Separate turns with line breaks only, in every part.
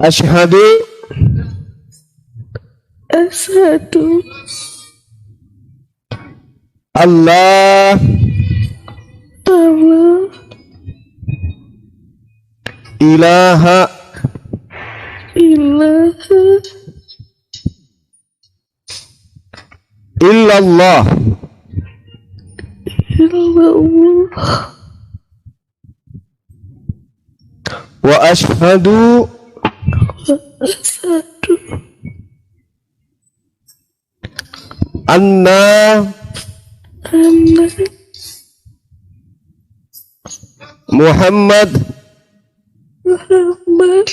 Asyhadu
Asyhadu
Allah
Allah
ilaha
ilaha
illallah
illallah
wa asyhadu
asyhadu
anna
anna
Muhammad
Muhammad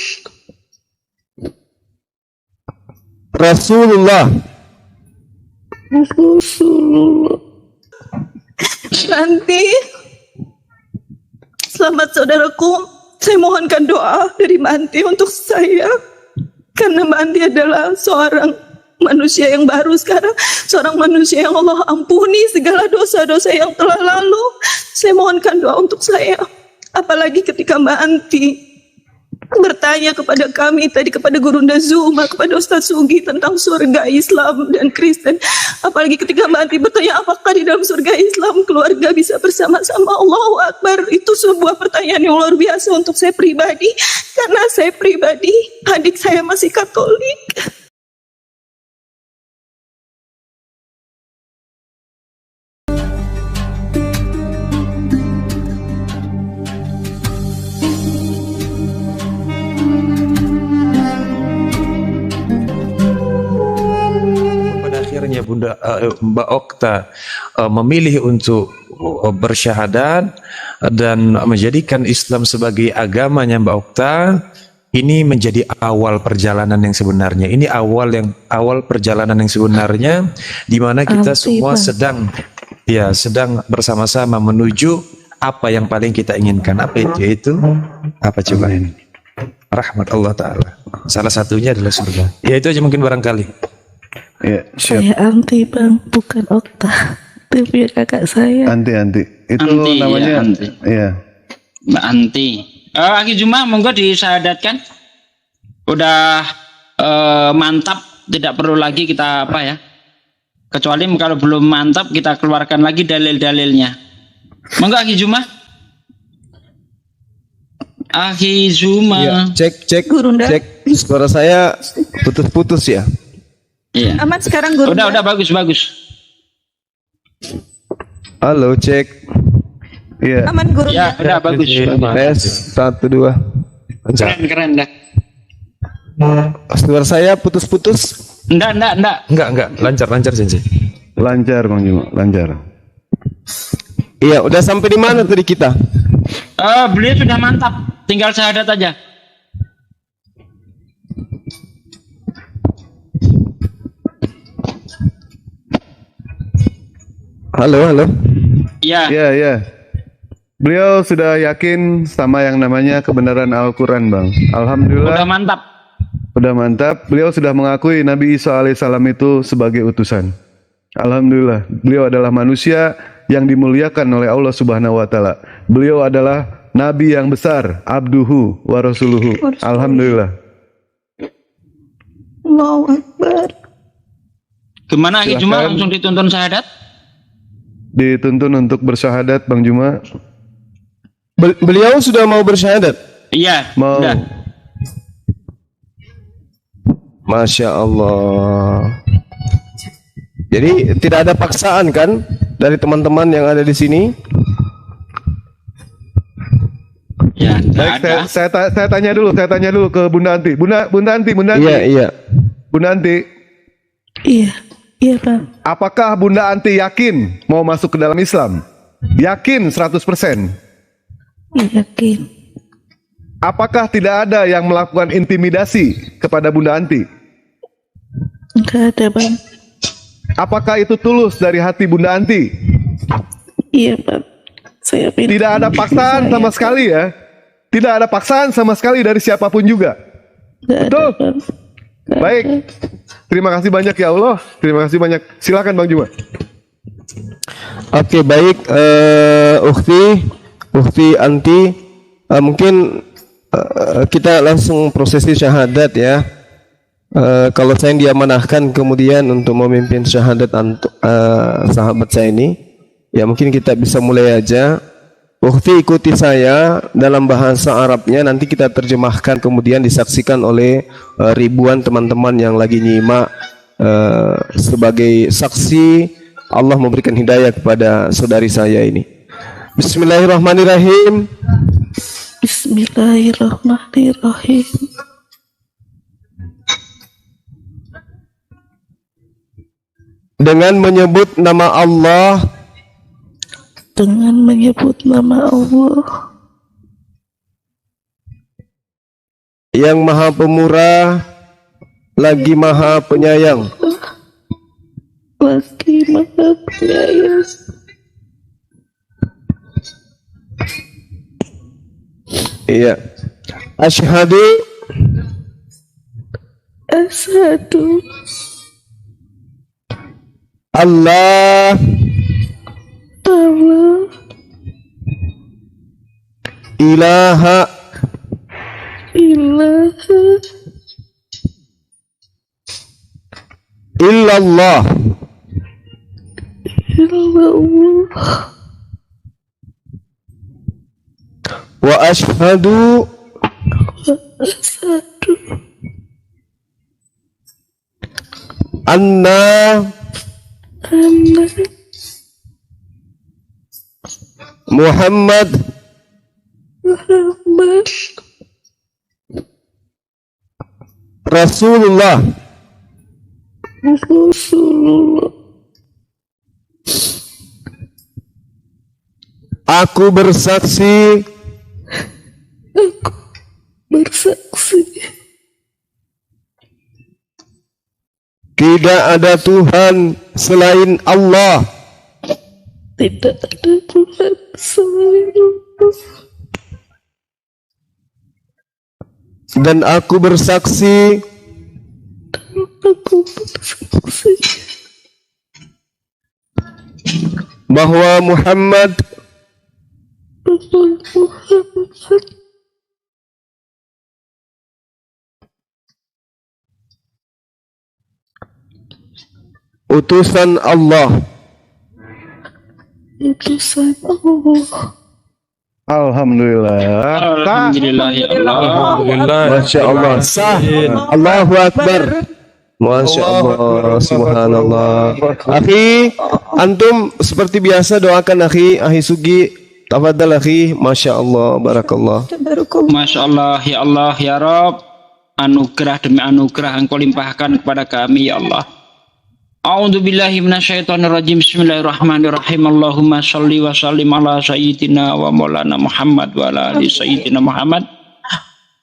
Rasulullah.
Rasulullah.
Nanti, selamat saudaraku. Saya mohonkan doa dari Mbak Anti untuk saya. Karena Mbak Anti adalah seorang manusia yang baru sekarang. Seorang manusia yang Allah ampuni segala dosa-dosa yang telah lalu. Saya mohonkan doa untuk saya. Apalagi ketika Mbak Anti bertanya kepada kami tadi, kepada Gurunda Zuma, kepada Ustaz Sugi tentang surga Islam dan Kristen. Apalagi ketika Mbak Anti bertanya apakah di dalam surga Islam keluarga bisa bersama-sama. Allahu Akbar. Itu sebuah pertanyaan yang luar biasa untuk saya pribadi. Karena saya pribadi, adik saya masih Katolik.
Akhirnya Mbak Okta memilih untuk bersyahadat dan menjadikan Islam sebagai agamanya Mbak Okta. Ini menjadi awal perjalanan yang sebenarnya. Ini awal perjalanan yang sebenarnya, di mana kita semua sedang bersama-sama menuju apa yang paling kita inginkan. Apa itu? Yaitu apa coba ini? Rahmat Allah Ta'ala. Salah satunya adalah surga. Ya itu aja mungkin barangkali.
Ya, siap.
Saya Anti bang, bukan Okta. Tapi kakak saya.
Anti. Itu
Anti,
namanya.
ya, Anti.
Iya.
Mbak Anti. Aki Juma, monggo disyahadatkan. Udah mantap, tidak perlu lagi kita apa ya. Kecuali kalau belum mantap kita keluarkan lagi dalil-dalilnya. Monggo Aki Juma. Aki Juma.
Ya, cek.
Gurunda.
Cek. Suara saya putus-putus ya.
Iya.
Aman sekarang Gurunda.
Udah bagus.
Halo, cek. Iya.
Aman Gurunda.
Ya, udah bagus.
Tes 1 2.
Keren dah.
Suara saya putus-putus.
Enggak.
Enggak, lancar Sensei.
Lancar Bang Juma, lancar. Iya, udah sampai di mana tadi kita?
Beliau sudah mantap, tinggal syahadat aja.
Halo.
Iya.
Iya. Beliau sudah yakin sama yang namanya kebenaran Al-Quran, Bang. Alhamdulillah.
Udah mantap.
Beliau sudah mengakui Nabi Isa alaihissalam itu sebagai utusan. Alhamdulillah. Beliau adalah manusia yang dimuliakan oleh Allah Subhanahu wa taala. Beliau adalah nabi yang besar, abduhu wa rasuluhu. Alhamdulillah.
Allahu Akbar.
Gimana Aki Juma,
Silakan.
langsung dituntun syahadat?
Dituntun untuk bersyahadat, Bang Juma. Beliau sudah mau bersyahadat?
Iya,
Mau.
udah.
Masya Allah. Jadi tidak ada paksaan kan dari teman-teman yang ada di sini?
Ya, enggak ada.
Saya tanya dulu ke Bunda Anti. Bunda Anti.
Iya.
Bunda Anti,
Iya bang.
apakah Bunda Anti yakin mau masuk ke dalam Islam? Yakin 100%.
Yakin.
Apakah tidak ada yang melakukan intimidasi kepada Bunda Anti?
Enggak ada bang.
Apakah itu tulus dari hati Bunda Anti?
Iya bang. Saya pintar.
Tidak ada paksaan sama sekali ya? Tidak ada paksaan sama sekali dari siapapun juga?
Enggak ada
Betul?
bang. Nggak
Baik.
ada.
Terima kasih banyak ya Allah. Terima kasih banyak. Silakan Bang Juma.
Oke, baik, Ukti Anti, mungkin
kita langsung prosesi syahadat ya. Kalau saya yang diamanahkan kemudian untuk memimpin syahadat sahabat saya ini, ya mungkin kita bisa mulai aja. Ukhti ikuti saya dalam bahasa Arabnya, nanti kita terjemahkan kemudian disaksikan oleh ribuan teman-teman yang lagi nyimak sebagai saksi Allah memberikan hidayah kepada saudari saya ini. Bismillahirrahmanirrahim.
Bismillahirrahmanirrahim.
Dengan menyebut nama Allah,
Dengan menyebut nama Allah
yang Maha Pemurah lagi Maha Penyayang.
lagi Maha Penyayang.
Iya. Asyhadu
Asyhadu
Allah
Allah
ilaha
ilaha
illallah
illallah
wa asyhadu
asyhadu
anna
anna
Muhammad
Muhammad
Rasulullah.
Rasulullah.
Aku bersaksi
Aku bersaksi
tidak ada Tuhan selain Allah,
tidak ada Tuhan selain Allah,
dan aku bersaksi
aku bersaksi
bahwa Muhammad
bahwa Muhammad
utusan Allah.
utusan Allah.
Alhamdulillah.
Alhamdulillah ya Allah.
Alhamdulillah.
Masya Allah. Sah. Allahu Akbar. Masya Allah. Subhanallah. Akhi, antum seperti biasa doakan akhi Sugi. Tafadhal akhi. Masya Allah. Barakallah.
Masya Allah ya Allah ya Rabb, anugerah demi anugerah Engkau limpahkan kepada kami ya Allah. A'udzu billahi minasyaitonir rajim. Bismillahirrahmanirrahim. Allahumma shalli wa sallim ala sayyidina wa maulana Muhammad wa ala ali sayyidina Muhammad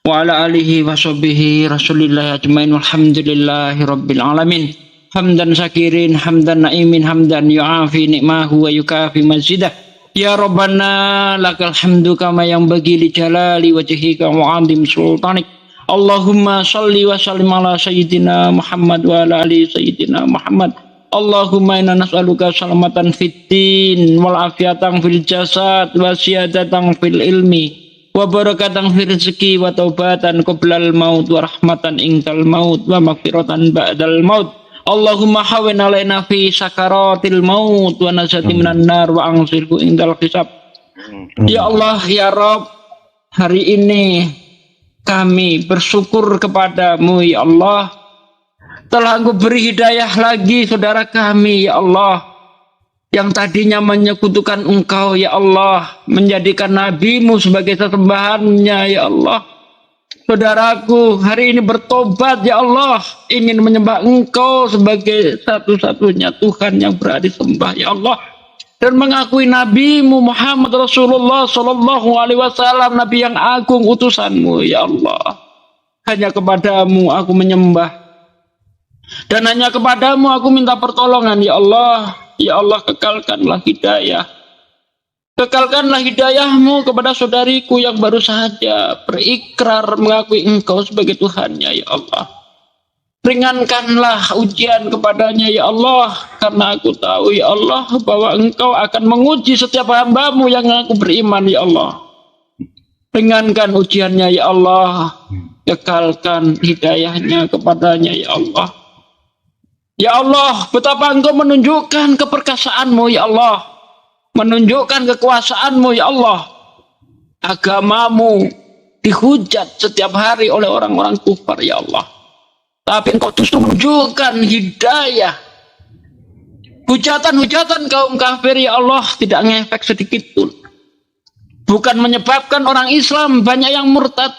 wa ala alihi wa sahbihi Rasulillah ajmain. Walhamdulillahi rabbil alamin. Hamdan syakirin, hamdan naimin, hamdan yu'afi ni'mahu wa yukafi mazidah. Ya Rabbana lakal hamdu kama yang bagi li jalali wajhika wa 'azim sultanik. Allahumma salli wa sallim ala sayyidina Muhammad wa ala ali sayyidina Muhammad. Allahumma inna nas'aluka salamatan fid din wal afiyatan fil jasad wa siyadatan fil ilmi wa barakatan fil rizqi wa taubatan qoblal maut wa rahmatan ingkal maut wa maghfiratan ba'dal maut. Allahumma hawin alaina fi sakaratil maut wa najati minan nar wa anzirhu indal hisab. Ya Allah ya Rabb, hari ini kami bersyukur kepadamu ya Allah, telah Engkau beri hidayah lagi saudara kami ya Allah, yang tadinya menyekutukan Engkau ya Allah, menjadikan nabimu sebagai sesembahannya ya Allah. Saudaraku hari ini bertobat ya Allah, ingin menyembah Engkau sebagai satu-satunya Tuhan yang berhak disembah ya Allah, dan mengakui nabimu Muhammad Rasulullah Sallallahu Alaihi Wasallam, Nabi yang agung utusanmu ya Allah. Hanya kepadamu aku menyembah, dan hanya kepadamu aku minta pertolongan ya Allah. Ya Allah, kekalkanlah hidayah, kekalkanlah hidayahmu kepada saudariku yang baru saja berikrar mengakui Engkau sebagai Tuhannya ya Allah. Ringankanlah ujian kepadanya ya Allah, karena aku tahu ya Allah bahwa Engkau akan menguji setiap hambamu yang aku beriman ya Allah. Ringankan ujiannya ya Allah. Kekalkan hidayahnya kepadanya ya Allah. Ya Allah, betapa Engkau menunjukkan keperkasaanmu ya Allah. Menunjukkan kekuasaanmu ya Allah. Agamamu dihujat setiap hari oleh orang-orang kufar ya Allah. Tapi Engkau terus menunjukkan hidayah. Hujatan-hujatan kaum kafir ya Allah tidak ngefek sedikit pun. Bukan menyebabkan orang Islam banyak yang murtad,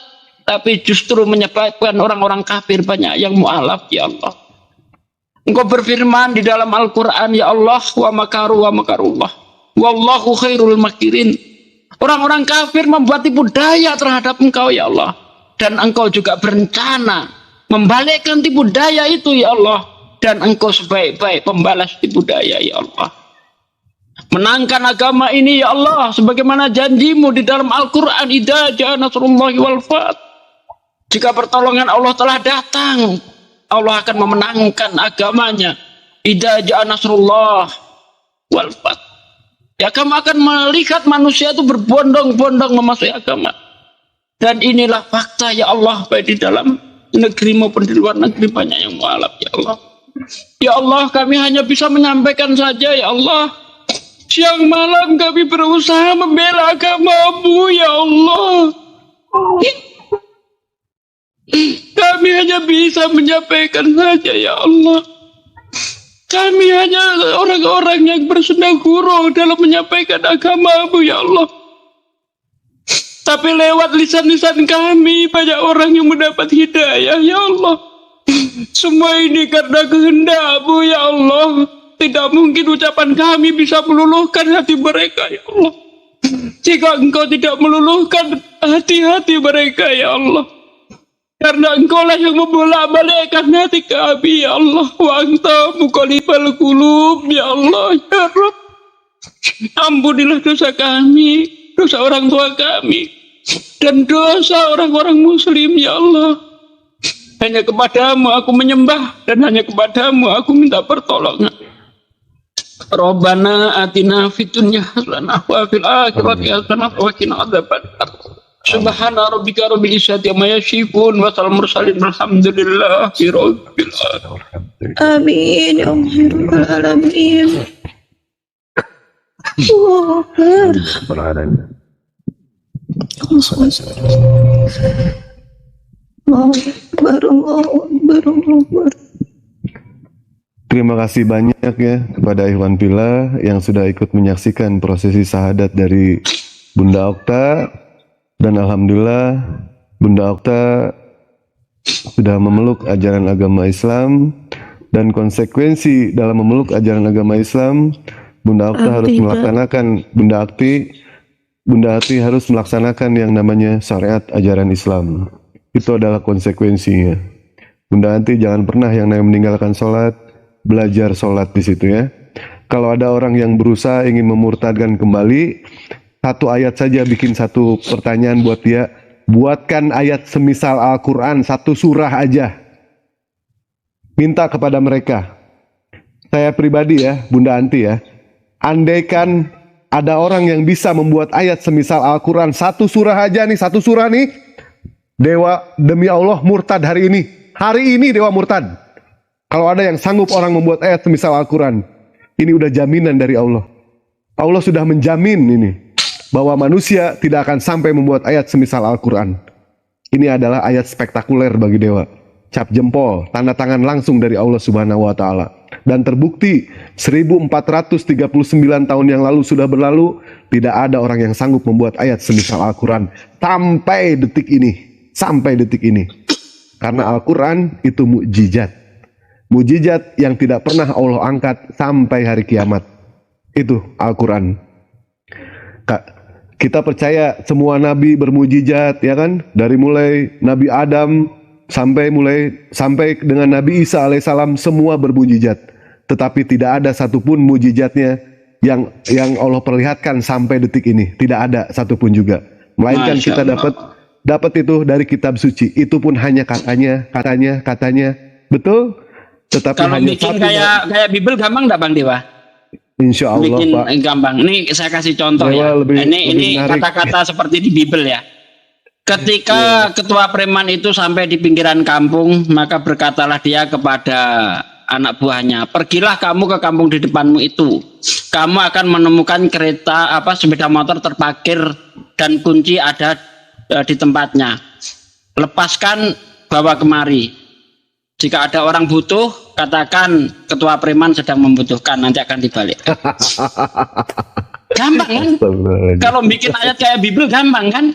tapi justru menyebabkan orang-orang kafir banyak yang mu'alaf ya Allah. Engkau berfirman di dalam Al-Quran ya Allah, wa makaru wa makarullah wallahu khairul makirin. Orang-orang kafir membuat tipu daya terhadap Engkau ya Allah, dan Engkau juga berencana membalikkan tipu daya itu ya Allah, dan Engkau sebaik-baik pembalas tipu daya ya Allah. Menangkan agama ini ya Allah, sebagaimana janjimu di dalam Al-Quran, idza ja'a nasrullahi wal fath. Jika pertolongan Allah telah datang, Allah akan memenangkan agamanya. Idza ja'a nasrullah wal fath. Ya, kamu akan melihat manusia itu berbondong-bondong memasuki agama. Dan inilah fakta ya Allah, baik di dalam negeri maupun di luar negeri banyak yang mualaf ya Allah. Ya Allah, kami hanya bisa menyampaikan saja ya Allah. Siang malam kami berusaha membela agama-Mu ya Allah. Kami hanya bisa menyampaikan saja ya Allah. Kami hanya orang-orang yang bersenda gurau dalam menyampaikan agama-Mu ya Allah. Tapi lewat lisan-lisan kami banyak orang yang mendapat hidayah ya Allah. Semua ini karena kehendak-Mu ya Allah. Tidak mungkin ucapan kami bisa meluluhkan hati mereka ya Allah. Jika Engkau tidak meluluhkan hati-hati mereka ya Allah. Karena Engkau lah yang membolak-balikkan hati kami ya Allah. Wa anta muqallibal qulub ya Allah ya Rabb. Ampunilah dosa kami, dosa orang tua kami, dan dosa orang-orang muslim ya Allah. Hanya kepadamu aku menyembah, dan hanya kepadamu aku minta pertolongan. Rabbana atina fid dunya hasanah wa fil akhirati hasanah wa qina adzabannar. Subhana rabbika rabbil izzati amma yasifun wa salamun mursalin walhamdulillahi rabbil alamin.
Amin ya rabbal alamin.
Terima kasih banyak ya kepada Ikhwan Fillah yang sudah ikut menyaksikan prosesi syahadat dari Bunda Okta, dan alhamdulillah Bunda Okta sudah memeluk ajaran agama Islam, dan konsekuensi dalam memeluk ajaran agama Islam, Bunda Okta harus melaksanakan Bunda Ati harus melaksanakan yang namanya syariat ajaran Islam. Itu adalah konsekuensinya. Bunda Ati jangan pernah yang namanya meninggalkan sholat, belajar sholat di situ ya. Kalau ada orang yang berusaha ingin memurtadkan kembali, satu ayat saja bikin satu pertanyaan buat dia. Buatkan ayat semisal Al-Quran, satu surah aja. Minta kepada mereka. Saya pribadi ya, Bunda Anti ya. Andaikan ada orang yang bisa membuat ayat semisal Al-Quran, satu surah aja nih, satu surah nih. Dewa demi Allah murtad hari ini. Hari ini dewa murtad. Kalau ada yang sanggup orang membuat ayat semisal Al-Quran, ini udah jaminan dari Allah. Allah sudah menjamin ini, bahwa manusia tidak akan sampai membuat ayat semisal Al-Quran. Ini adalah ayat spektakuler bagi dewa. Cap jempol, tanda tangan langsung dari Allah Subhanahu wa Ta'ala. Dan terbukti 1439 tahun yang lalu sudah berlalu, tidak ada orang yang sanggup membuat ayat semisal Al-Quran sampai detik ini. Sampai detik ini. Karena Al-Quran itu mukjizat. Mukjizat yang tidak pernah Allah angkat sampai hari kiamat. Itu Al-Quran. Kita percaya semua nabi bermukjizat, ya kan? Dari mulai Nabi Adam sampai dengan Nabi Isa alaihissalam, semua bermukjizat. Tetapi tidak ada satupun mukjizatnya yang Allah perlihatkan sampai detik ini. Tidak ada satupun juga. Melainkan kita dapat itu dari kitab suci. Itu pun hanya katanya. Betul? Tetapi
kalau
hanya
bikin
satu
kayak Bible gampang enggak Bang Dewa?
Insya Allah
Bikin
Pak.
Gampang. Ini saya kasih contoh
Dewa
ya.
lebih
ini
menarik.
kata-kata seperti di Bible ya. Ketika ketua preman itu sampai di pinggiran kampung, maka berkatalah dia kepada anak buahnya, pergilah kamu ke kampung di depanmu itu. Kamu akan menemukan kereta sepeda motor terparkir dan kunci ada di tempatnya. Lepaskan, bawa kemari. Jika ada orang butuh, katakan ketua preman sedang membutuhkan, nanti akan dibalikkan. Gampang kan? Kalau bikin ayat kayak Bible gampang kan?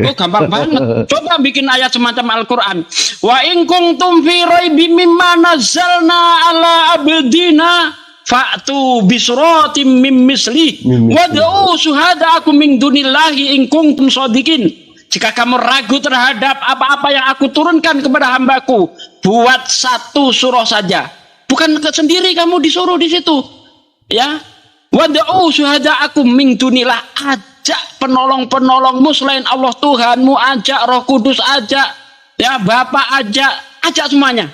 Oh, gampang banget. Coba bikin ayat semacam Al-Quran. Wa in kuntum fi raibim mimma nazzalna ala abdina fa'tu bisuratim mim misli wad'u syuhada'akum min dunillahi in kuntum shadiqin. Jika kamu ragu terhadap apa-apa yang aku turunkan kepada hambaku, buat satu surah saja. Bukan sendiri kamu disuruh di situ. Ya. Wad'u syuhada'akum min dunillah, ajak penolong-penolongmu selain Allah Tuhanmu, ajak Roh Kudus, ajak ya Bapak, ajak semuanya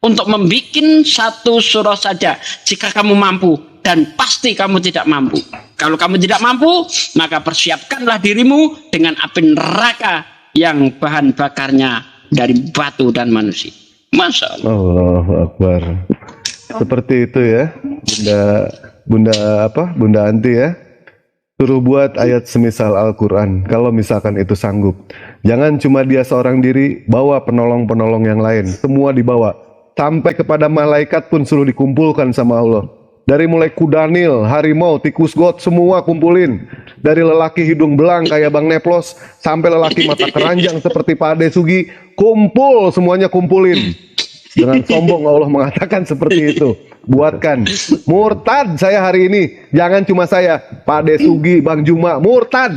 untuk membuat satu surah saja jika kamu mampu, dan pasti kamu tidak mampu. Kalau kamu tidak mampu, maka persiapkanlah dirimu dengan api neraka yang bahan bakarnya dari batu dan manusia. Masya Allah.
Allahu Akbar. Seperti itu ya, Bunda Anti ya. Suruh buat ayat semisal Al-Quran, kalau misalkan itu sanggup. Jangan cuma dia seorang diri, bawa penolong-penolong yang lain. Semua dibawa. Sampai kepada malaikat pun suruh dikumpulkan sama Allah. Dari mulai kudanil, harimau, tikus got, semua kumpulin. Dari lelaki hidung belang kayak Bang Neplos, sampai lelaki mata keranjang seperti Pak Ade Sugi, kumpul, semuanya kumpulin. Dengan sombong Allah mengatakan seperti itu. Buatkan. Murtad saya hari ini. Jangan cuma saya, Pak Ade Sugi, Bang Juma, murtad.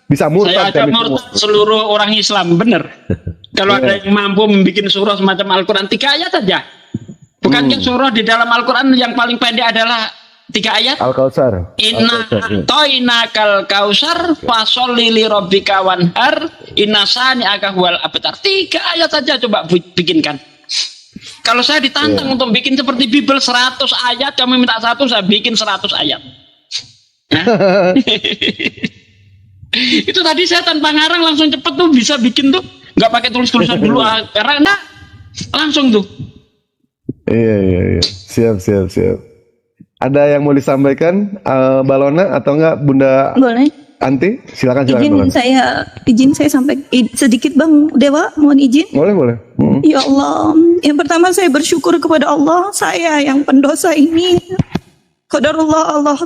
Bisa murtad.
Saya ada murtad seluruh orang Islam, benar. Kalau ada yang mampu membuat surah semacam Al-Quran 3 ayat saja. Bukankah surah di dalam Al-Quran yang paling pendek adalah 3 ayat?
Al-Kausar.
Inna toinakal kausar fasolli li rabbika wanhar inna sani'aka huwal abtar. 3 ayat saja coba bikinkan. Kalau saya ditantang untuk bikin seperti Bible 100 ayat, kamu minta 1, saya bikin 100 ayat. Itu tadi saya tanpa ngarang langsung cepet tuh bisa bikin tuh, nggak pakai tulis-tulisan dulu karena langsung tuh.
Iya. Siap. Ada yang mau disampaikan, Balona atau enggak Bunda
Boleh.
Anti? Silakan.
Izin saya sampai sedikit Bang Dewa, mohon izin.
Boleh.
Ya Allah, yang pertama saya bersyukur kepada Allah, saya yang pendosa ini, qadarullah Allah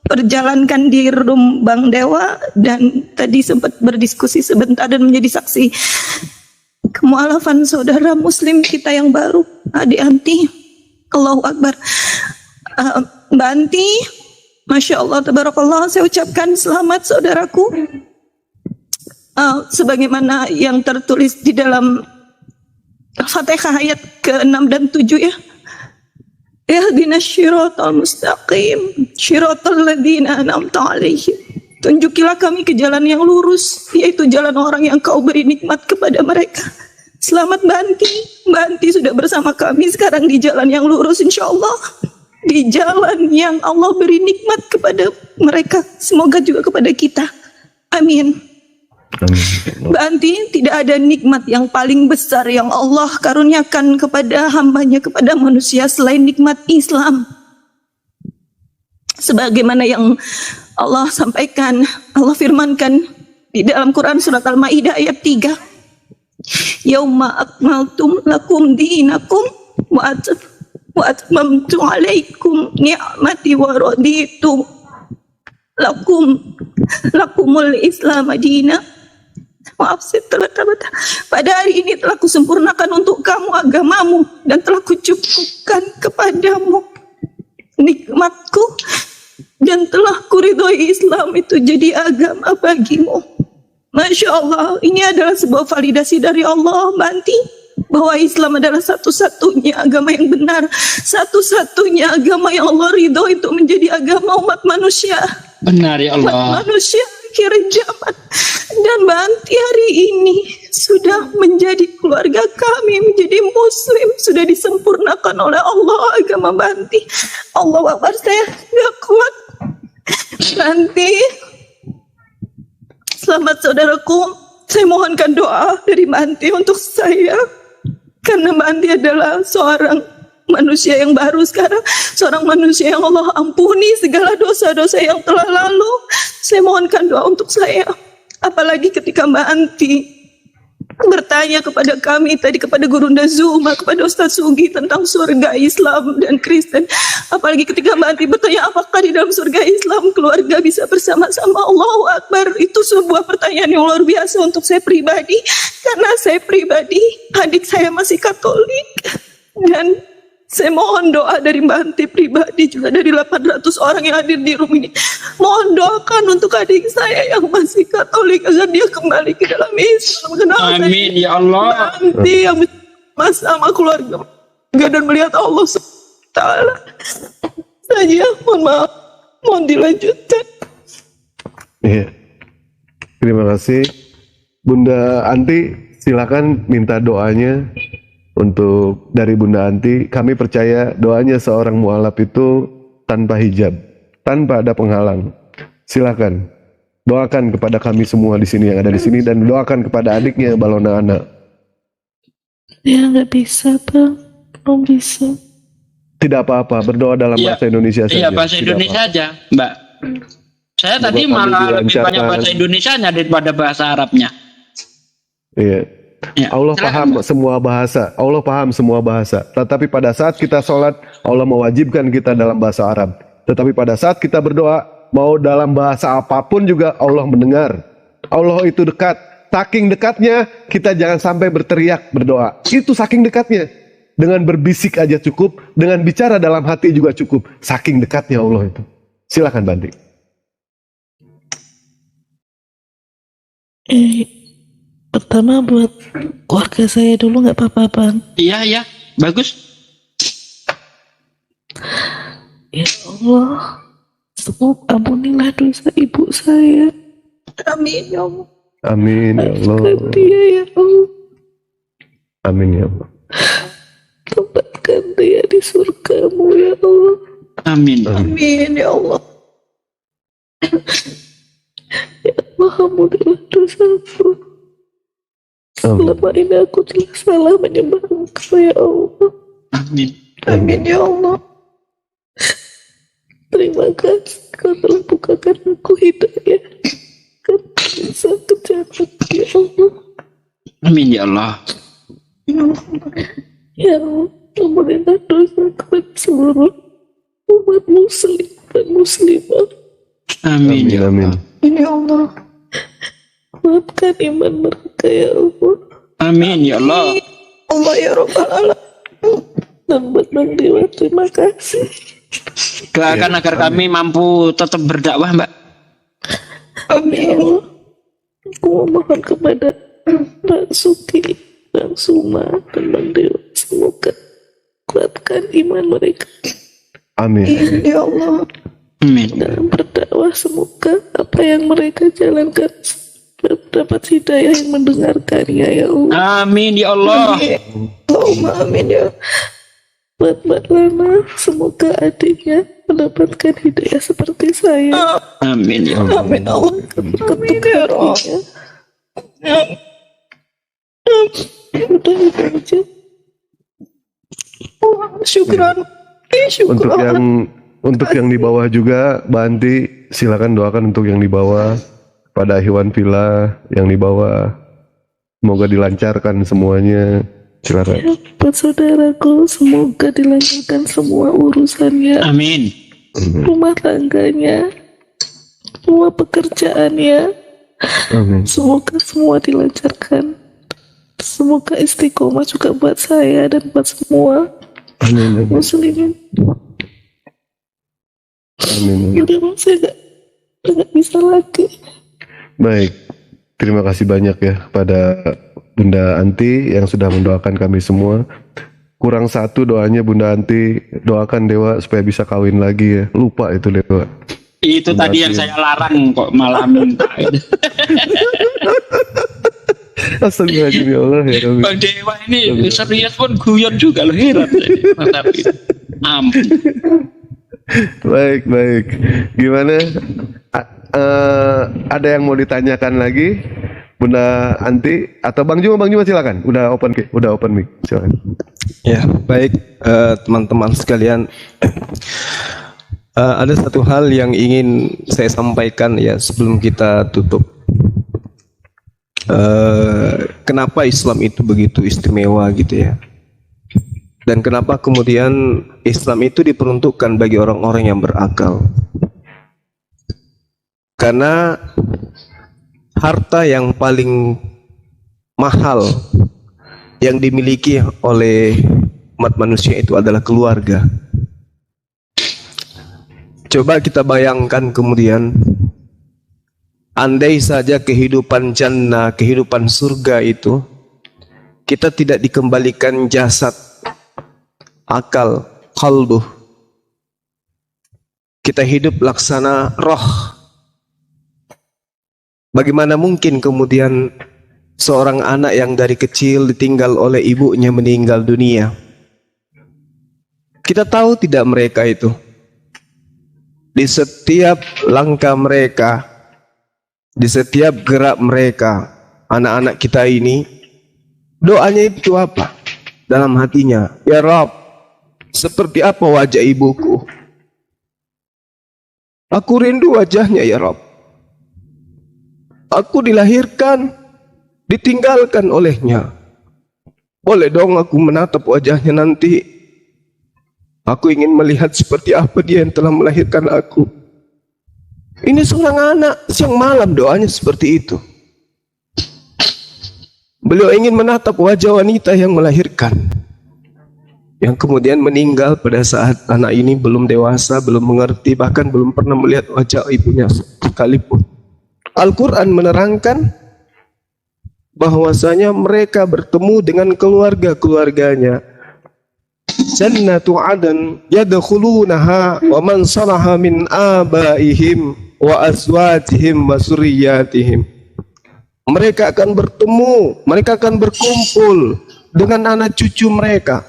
perjalankan di room Bang Dewa, dan tadi sempat berdiskusi sebentar dan menjadi saksi kemualafan saudara muslim kita yang baru, Adik Anti. Allahu Akbar. Mbak Anti, Masya Allah, tabarakallah, saya ucapkan selamat saudaraku. Sebagaimana yang tertulis di dalam Fatihah ayat ke-6 dan 7 ya. Ihdinas syiratal mustaqim, syiratal ladzina an'amta 'alaihim. Tunjukilah kami ke jalan yang lurus, yaitu jalan orang yang kau beri nikmat kepada mereka. Selamat Mbak Anti. Mbak Anti sudah bersama kami sekarang di jalan yang lurus, insya Allah. Di jalan yang Allah beri nikmat kepada mereka, semoga juga kepada kita. Amin. Mbak Anti, tidak ada nikmat yang paling besar yang Allah karuniakan kepada hambanya, kepada manusia selain nikmat Islam. Sebagaimana yang Allah sampaikan, Allah firmankan di dalam Quran surat Al-Maidah ayat 3. Yauma akmaltum lakum dinakum wa atmamtu alaikum ni'mati wa raditu lakumul Islam madina. Maaf, saya telah pada hari ini telah kusempurnakan untuk kamu agamamu dan telah kucukupkan kepadamu nikmatku dan telah kuridhoi Islam itu jadi agama bagimu. Masya Allah, ini adalah sebuah validasi dari Allah, Mbak Anti, bahwa Islam adalah satu-satunya agama yang benar, satu-satunya agama yang Allah ridho itu menjadi agama umat manusia.
Benar ya Allah.
Umat manusia akhir zaman. Dan Mbak Anti hari ini sudah menjadi keluarga kami, menjadi muslim, sudah disempurnakan oleh Allah agama Mbak Anti. Allah Akbar, saya gak kuat. Mbak Anti, selamat saudaraku. saya mohonkan doa dari Mbak Anti untuk saya, karena Mbak Anti adalah seorang manusia yang baru sekarang, seorang manusia yang Allah ampuni segala dosa-dosa yang telah lalu. Saya mohonkan doa untuk saya, apalagi ketika Mbak Anti bertanya kepada kami tadi, kepada Gurunda Zuma, kepada Ustaz Sugi tentang surga Islam dan Kristen. Apalagi ketika Mbak Anti bertanya apakah di dalam surga Islam keluarga bisa bersama-sama. Allahu Akbar, itu sebuah pertanyaan yang luar biasa untuk saya pribadi, karena saya pribadi, adik saya masih Katolik, dan saya mohon doa dari Mbak Anti pribadi, juga dari 800 orang yang hadir di rumah ini. Mohon doakan untuk adik saya yang masih Katolik agar dia kembali ke dalam Islam. Kenapa
Amin ya Allah.
Mbak Anti yang bersama keluarga dan melihat Allah SWT. Saya mohon maaf, mohon dilanjutkan.
Iya. Terima kasih. Bunda Anti, silakan minta doanya untuk dari Bunda Anti. Kami percaya doanya seorang mualaf itu tanpa hijab, tanpa ada penghalang. Silakan doakan kepada kami semua di sini yang ada di sini, dan doakan kepada adiknya Balona Ana.
Ya nggak bisa Bang, belum bisa.
Tidak apa-apa, berdoa dalam
Iya.
bahasa Indonesia saja.
Iya, bahasa
Tidak
Indonesia
apa-apa.
aja, Mbak. Saya tadi
kami
malah lebih
dilancarkan.
banyak bahasa Indonesianya daripada bahasa Arabnya.
Iya.
Ya.
Allah
Silakan,
paham
Mbak.
semua bahasa. Allah paham semua bahasa. Tetapi pada saat kita sholat, Allah mewajibkan kita dalam bahasa Arab. Tetapi pada saat kita berdoa, mau dalam bahasa apapun juga Allah mendengar. Allah itu dekat. Saking dekatnya, kita jangan sampai berteriak berdoa. Itu saking dekatnya. Dengan berbisik aja cukup, dengan bicara dalam hati juga cukup. Saking dekatnya Allah itu. Silakan Banti.
Pertama buat keluarga saya dulu nggak apa-apa Bang.
Iya, iya. Bagus.
Ya Allah, semoga ampunilah dosa ibu saya.
Amin ya Allah.
Amin ya Allah.
Maafkan dia ya Allah.
Amin ya Allah.
Tempatkan dia di surgamu ya Allah.
Amin.
Amin ya Allah.
Ya Allah, ampunilah dosaku. Selama ini aku telah salah menyembah Engkau ya Allah.
Amin.
Amin ya Allah.
Terima kasih Kau telah bukakan aku hidayah. Kau bisa ke jalan ya Allah.
Amin ya Allah.
Ya Allah, ampunilah dosa kepada seluruh umat muslim dan muslimah.
Amin
Amin
ya
amin.
Allah.
Amin ya Allah.
Maafkan iman mereka ya Allah.
Amin ya Allah.
Allah ya Rabbal Alamin.
Dan buat Bang Dewa, terima kasih.
Doakan agar kami mampu tetap berdakwah, Mbak.
Amin ya Allah.
Aku mohon kepada Pak Suki, Bang Suma, dan Bang Dewa, semoga kuatkan iman mereka
Amin.
Amin ya Allah.
Amin.
dalam berdakwah. Semoga apa yang mereka jalankan dapat hidayah yang mendengarkannya ya Allah.
Amin ya Allah.
Allahumma amin ya.
Buat Mbak Lana, semoga adiknya mendapatkan hidayah seperti saya.
Amin ya Allah.
Amin Allah. Amin ya Allah.
Udah itu aja.
Syukran.
Untuk yang di bawah juga, Banti silakan doakan untuk yang di bawah, pada Ikhwan Villa yang di bawah, semoga dilancarkan semuanya. Silakan.
Buat saudaraku, semoga dilancarkan semua urusannya,
Amin.
rumah tangganya, semua pekerjaannya.
Amin.
Semoga semua dilancarkan. Semoga istiqomah juga buat saya dan buat semua
Amin.
muslimin.
Amin.
Udah saya nggak bisa lagi.
Baik, terima kasih banyak ya kepada Bunda Anti yang sudah mendoakan kami semua. Kurang satu doanya Bunda Anti, doakan Dewa supaya bisa kawin lagi ya. Lupa itu Dewa.
Itu tadi yang saya larang kok malah minta.
Astagfirullahaladzim ya Allah ya Rabbi.
Bang Dewa ini serius pun guyon juga loh, heran. Tapi ampun.
Baik, baik. Gimana? Ada yang mau ditanyakan lagi? Bunda Anti atau Bang Juma silakan. Udah open mic, silakan.
Ya, baik teman-teman sekalian. Ada satu hal yang ingin saya sampaikan ya sebelum kita tutup. Kenapa Islam itu begitu istimewa gitu ya? Dan kenapa kemudian Islam itu diperuntukkan bagi orang-orang yang berakal? Karena harta yang paling mahal yang dimiliki oleh umat manusia itu adalah keluarga. Coba kita bayangkan kemudian, andai saja kehidupan jannah, kehidupan surga itu, kita tidak dikembalikan jasad, akal, qalbuh. Kita hidup laksana roh. Bagaimana mungkin kemudian seorang anak yang dari kecil ditinggal oleh ibunya meninggal dunia? Kita tahu tidak mereka itu? Di setiap langkah mereka, di setiap gerak mereka, anak-anak kita ini, doanya itu apa? Dalam hatinya, ya Rabb, seperti apa wajah ibuku? Aku rindu wajahnya ya Rabb. Aku dilahirkan, ditinggalkan olehnya. Boleh dong aku menatap wajahnya nanti. Aku ingin melihat seperti apa dia yang telah melahirkan aku. Ini seorang anak, siang malam doanya seperti itu. Beliau ingin menatap wajah wanita yang melahirkan, yang kemudian meninggal pada saat anak ini belum dewasa, belum mengerti, bahkan belum pernah melihat wajah ibunya sekalipun. Al-Quran menerangkan bahwasanya mereka bertemu dengan keluarga-keluarganya. Jannatu adan yadkhulunaha wa man salaha min abaihim wa azwajihim wa suriyatihim. Mereka akan bertemu, mereka akan berkumpul dengan anak cucu mereka.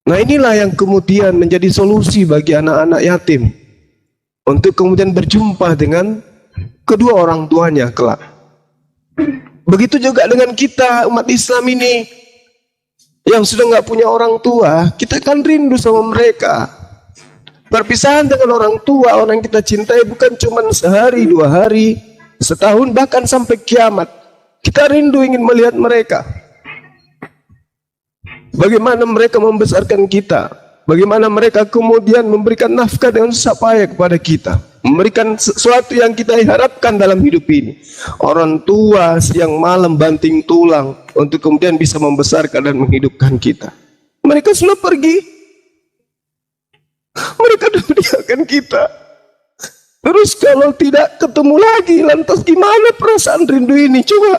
Nah, inilah yang kemudian menjadi solusi bagi anak-anak yatim untuk kemudian berjumpa dengan kedua orang tuanya kelak. Begitu juga dengan kita umat Islam ini yang sudah nggak punya orang tua, kita kan rindu sama mereka. Perpisahan dengan orang tua, orang yang kita cintai bukan cuma sehari, 2 hari, setahun, bahkan sampai kiamat. Kita rindu ingin melihat mereka. Bagaimana mereka membesarkan kita, bagaimana mereka kemudian memberikan nafkah dengan susah payah kepada kita, memberikan sesuatu yang kita harapkan dalam hidup ini. Orang tua siang malam banting tulang untuk kemudian bisa membesarkan dan menghidupkan kita. Mereka sudah pergi, mereka duliakan kita. Terus kalau tidak ketemu lagi, lantas gimana perasaan rindu ini? Coba.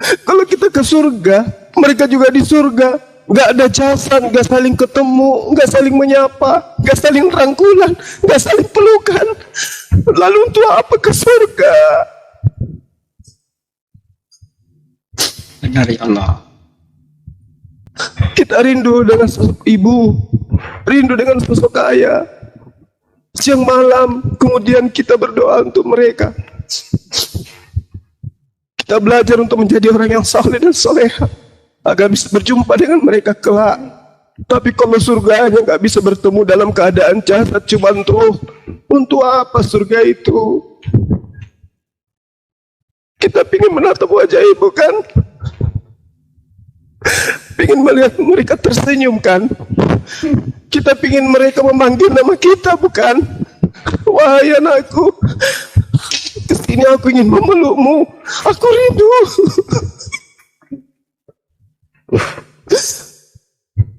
Kalau kita ke surga, mereka juga di surga, nggak ada jasad, nggak saling ketemu, nggak saling menyapa, nggak saling rangkulan, nggak saling pelukan. Lalu untuk apa ke surga?
Benar ya Allah.
Kita rindu dengan sosok ibu, rindu dengan sosok ayah. Siang malam, kemudian kita berdoa untuk mereka. Kita belajar untuk menjadi orang yang saleh dan soleha agar bisa berjumpa dengan mereka kelak. Tapi kalau surganya nggak bisa bertemu dalam keadaan jasad, cuma untuk apa surga itu? Kita ingin menatap wajah ibu kan? Ingin melihat mereka tersenyum kan? Kita ingin mereka memanggil nama kita bukan? Wahai anakku, kesini aku ingin memelukmu. Aku rindu.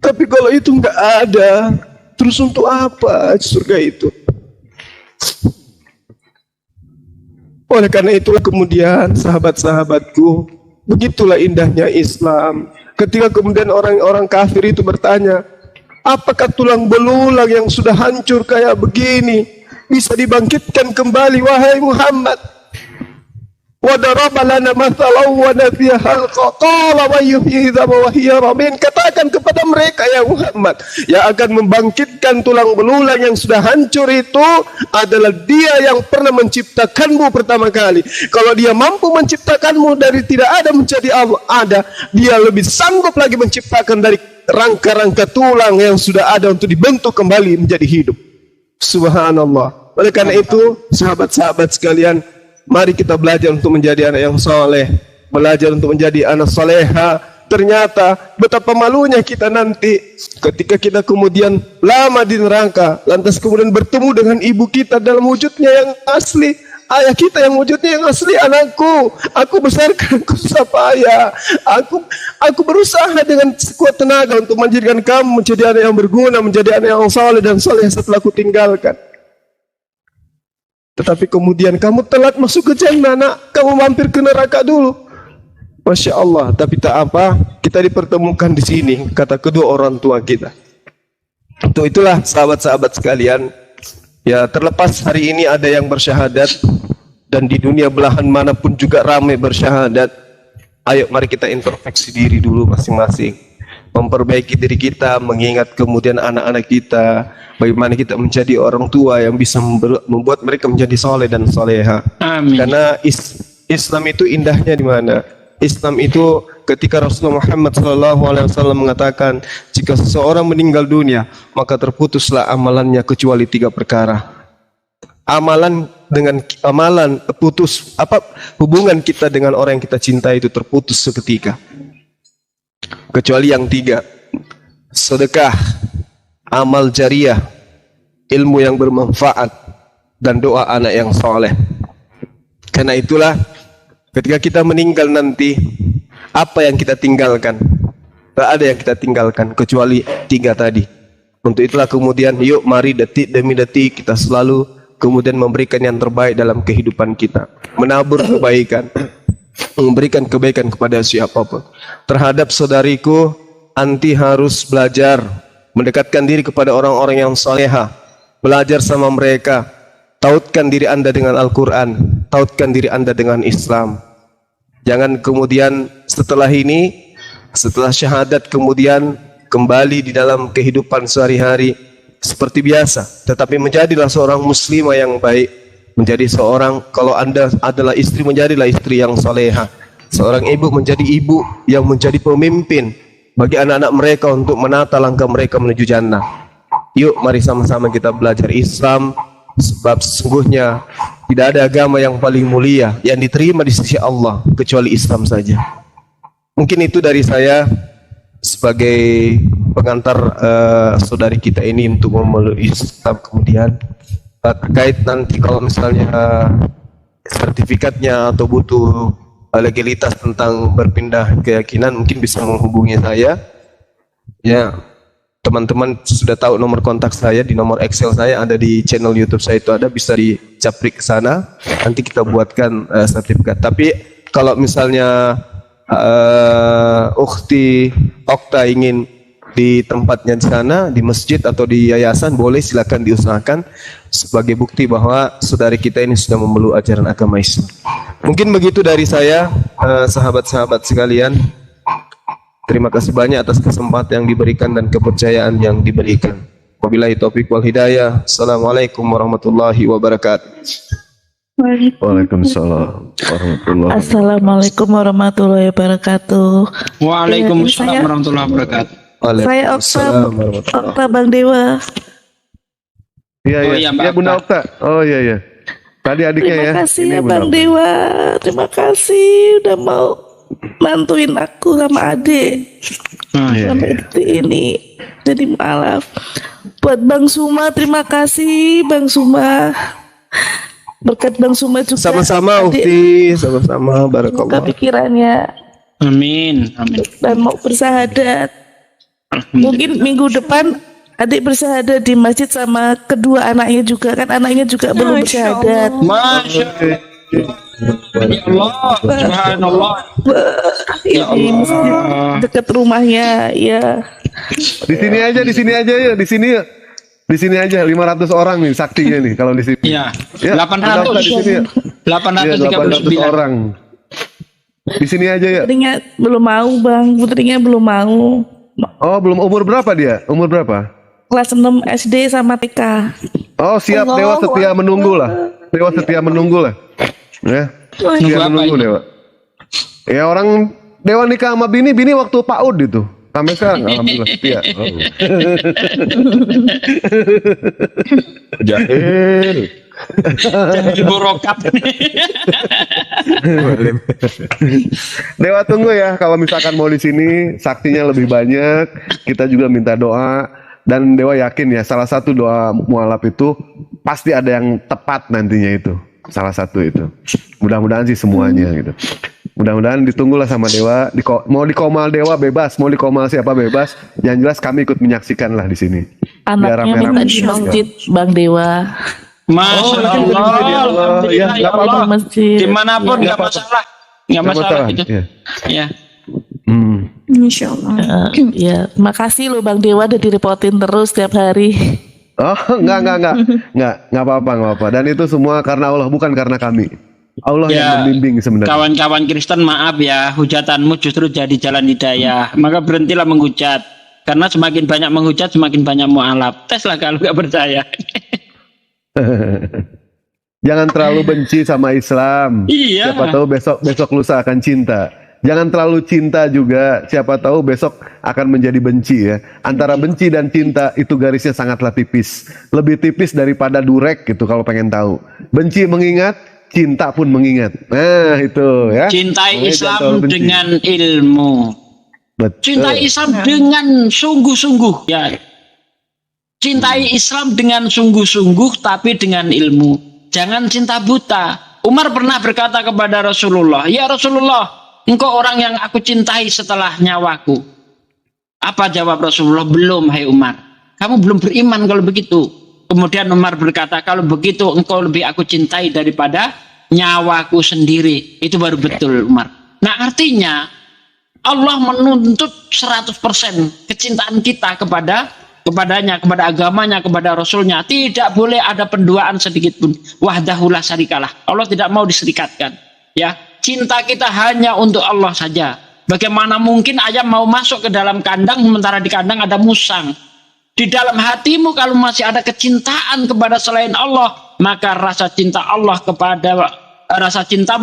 Tapi kalau itu nggak ada, terus untuk apa surga itu? Oleh karena itulah kemudian sahabat-sahabatku, begitulah indahnya Islam. Ketika kemudian orang-orang kafir itu bertanya, apakah tulang belulang yang sudah hancur kayak begini bisa dibangkitkan kembali, wahai Muhammad? Wa daraba lana mathalan wa nasiya khalqa qala wa yuhyi wa hiya ramin. Katakan kepada mereka ya Muhammad, yang akan membangkitkan tulang belulang yang sudah hancur itu adalah Dia yang pernah menciptakanmu pertama kali. Kalau Dia mampu menciptakanmu dari tidak ada menjadi ada, Dia lebih sanggup lagi menciptakan dari rangka-rangka tulang yang sudah ada untuk dibentuk kembali menjadi hidup. Subhanallah. Oleh karena itu, sahabat-sahabat sekalian, mari kita belajar untuk menjadi anak yang soleh, belajar untuk menjadi anak soleha. Ternyata betapa malunya kita nanti ketika kita kemudian lama di neraka, lantas kemudian bertemu dengan ibu kita dalam wujudnya yang asli, ayah kita yang wujudnya yang asli. Anakku, aku besarkan kau sapaya, aku berusaha dengan sekuat tenaga untuk menjadikan kamu menjadi anak yang berguna, menjadi anak yang soleh dan soleh setelah aku tinggalkan. Tetapi kemudian kamu telat masuk ke jannah, nak. Kamu mampir ke neraka dulu. Masya Allah. Tapi tak apa, kita dipertemukan di sini, kata kedua orang tua kita. Untuk itulah sahabat-sahabat sekalian, ya terlepas hari ini ada yang bersyahadat, dan di dunia belahan manapun juga ramai bersyahadat. Ayo mari kita introspeksi diri dulu masing-masing, memperbaiki diri kita, mengingat kemudian anak-anak kita, bagaimana kita menjadi orang tua yang bisa membuat mereka menjadi soleh dan soleha.
Amin.
Karena Islam itu indahnya di mana? Islam itu ketika Rasulullah Muhammad SAW mengatakan, jika seseorang meninggal dunia, maka terputuslah amalannya kecuali 3 perkara. Amalan putus, hubungan kita dengan orang yang kita cintai itu terputus seketika. Kecuali yang 3, sedekah, amal jariah, ilmu yang bermanfaat, dan doa anak yang soleh. Karena itulah ketika kita meninggal nanti, apa yang kita tinggalkan? Tak ada yang kita tinggalkan kecuali 3 tadi. Untuk itulah kemudian yuk mari detik demi detik kita selalu kemudian memberikan yang terbaik dalam kehidupan kita, menabur kebaikan, memberikan kebaikan kepada siapapun. Terhadap saudariku, anti harus belajar mendekatkan diri kepada orang-orang yang salehah, belajar sama mereka, tautkan diri Anda dengan Al-Quran, tautkan diri Anda dengan Islam. Jangan kemudian setelah ini, setelah syahadat kemudian kembali di dalam kehidupan sehari-hari seperti biasa, tetapi menjadilah seorang muslimah yang baik, menjadi seorang, kalau Anda adalah istri, menjadilah istri yang salehah, seorang ibu menjadi ibu yang menjadi pemimpin bagi anak-anak mereka untuk menata langkah mereka menuju jannah. Yuk mari sama-sama kita belajar Islam, sebab sesungguhnya tidak ada agama yang paling mulia yang diterima di sisi Allah kecuali Islam saja. Mungkin itu dari saya sebagai pengantar saudari kita ini untuk memeluk Islam. Kemudian terkait nanti kalau misalnya sertifikatnya atau butuh legalitas tentang berpindah keyakinan, mungkin bisa menghubungi saya. Ya, teman-teman sudah tahu nomor kontak saya, di nomor Excel saya ada di channel YouTube saya itu ada, bisa dicaprik ke sana. Nanti kita buatkan sertifikat. Tapi kalau misalnya ukhti Okta ingin di tempatnya di sana, di masjid atau di yayasan, boleh, silakan diusahakan sebagai bukti bahwa saudari kita ini sudah memeluk ajaran agama Islam. Mungkin begitu dari saya, sahabat-sahabat sekalian. Terima kasih banyak atas kesempatan yang diberikan dan kepercayaan yang diberikan. Wabillahi taufiq wal hidayah. Assalamualaikum warahmatullahi wabarakatuh.
Waalaikumsalam warahmatullahi wabarakatuh.
Assalamualaikum warahmatullahi wabarakatuh.
Waalaikumsalam warahmatullahi wabarakatuh.
Saya Okta Bang Dewa.
Iya,
Oh,
iya,
iya, Mbak
iya, Bunda Okta. Oh iya, iya. Tadi adiknya ya.
Terima kasih
Ini
ya
Bunda
Bang
Okta.
Dewa. Terima kasih udah mau bantuin aku sama adik
Iya,
sampai
iya.
detik ini. Jadi maaf. Buat Bang Suma, terima kasih Bang Suma. Berkat Bang Suma juga.
Sama-sama
adik
Ukti, sama-sama,
buka
barakallah.
pikirannya
Amin. Amin.
dan mau bersahadat. Mungkin minggu depan adik bersahadat di masjid sama kedua anaknya juga, kan anaknya juga belum bersahadat.
Masya Allah. Ya Allah. Subhanallah. Ya
Di masjid
Allah.
dekat rumahnya ya.
Di sini aja ya, di sini. Di sini aja 500 orang nih saktinya nih kalau di sini.
Iya.
Ya, daftar di sini ya. Iya, 800
839.
orang. Di sini aja ya.
Putrinya belum mau bang, putrinya belum mau.
Oh, belum umur berapa dia? Umur berapa?
Kelas 6 SD sama TK.
Oh, siap. Dewa setia menunggu lah. Dewa setia menunggu lah. Ya.
Nunggu
Setia
apa
menunggu
ini?
Dewa. Ya orang Dewa nikah sama Bini waktu PAUD itu. Sampai sekarang alhamdulillah setia. Oh.
Jahil.
Jadi borokat.
Dewa tunggu ya kalau misalkan mau di sini saktinya lebih banyak, kita juga minta doa dan Dewa yakin ya salah satu doa mualaf itu pasti ada yang tepat nantinya itu. Salah satu itu. Mudah-mudahan sih semuanya gitu. Mudah-mudahan ditunggulah sama Dewa. Mau di komal Dewa bebas, mau di komal siapa bebas. Yang jelas kami ikut menyaksikan lah di sini. Biar
Anaknya minta
rame-rame.
di masjid Bang Dewa.
Masya Allah.
Ya,
Alhamdulillah ya
nggak apa-apa.
Allah.
Masjid.
Dimanapun
Nggak
nggak
apa-apa.
masalah. Nggak masalah itu.
Ya.
Ya.
Insya Allah.
Ya, makasih loh Bang Dewa udah direpotin terus setiap hari.
Oh, enggak apa-apa. Dan itu semua karena Allah, bukan karena kami. Allah
Ya,
yang membimbing sebenarnya.
Kawan-kawan Kristen maaf ya, hujatanmu justru jadi jalan hidayah. Maka berhentilah menghujat. Karena semakin banyak menghujat, semakin banyak mualaf. Teslah kalau nggak percaya.
Jangan terlalu benci sama Islam.
Iya.
Siapa tahu besok lusa akan cinta. Jangan terlalu cinta juga. Siapa tahu besok akan menjadi benci ya. Antara benci dan cinta itu garisnya sangatlah tipis. Lebih tipis daripada durek gitu kalau pengen tahu. Benci mengingat, cinta pun mengingat. Nah itu ya.
Cintai
Makanya jangan
Islam
terlalu benci.
dengan ilmu.
Betul.
Cintai Islam dengan sungguh-sungguh ya. Cintai Islam dengan sungguh-sungguh tapi dengan ilmu. Jangan cinta buta. Umar pernah berkata kepada Rasulullah, "Ya Rasulullah, engkau orang yang aku cintai setelah nyawaku." Apa jawab Rasulullah? "Belum, hai Umar. Kamu belum beriman kalau begitu." Kemudian Umar berkata, "Kalau begitu engkau lebih aku cintai daripada nyawaku sendiri." Itu baru betul Umar. Nah artinya Allah menuntut 100% kecintaan kita kepadanya, kepada agamanya, kepada Rasulnya. Tidak boleh ada penduaan sedikit pun. Wahdahu la syarikalah. Allah tidak mau diserikatkan. Ya, cinta kita hanya untuk Allah saja. Bagaimana mungkin ayam mau masuk ke dalam kandang sementara di kandang ada musang? Di dalam hatimu kalau masih ada kecintaan kepada selain Allah, maka rasa cintamu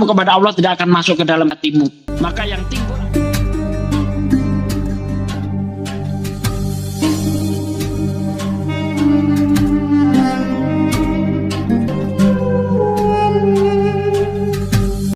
kepada Allah tidak akan masuk ke dalam hatimu. Maka yang tinggal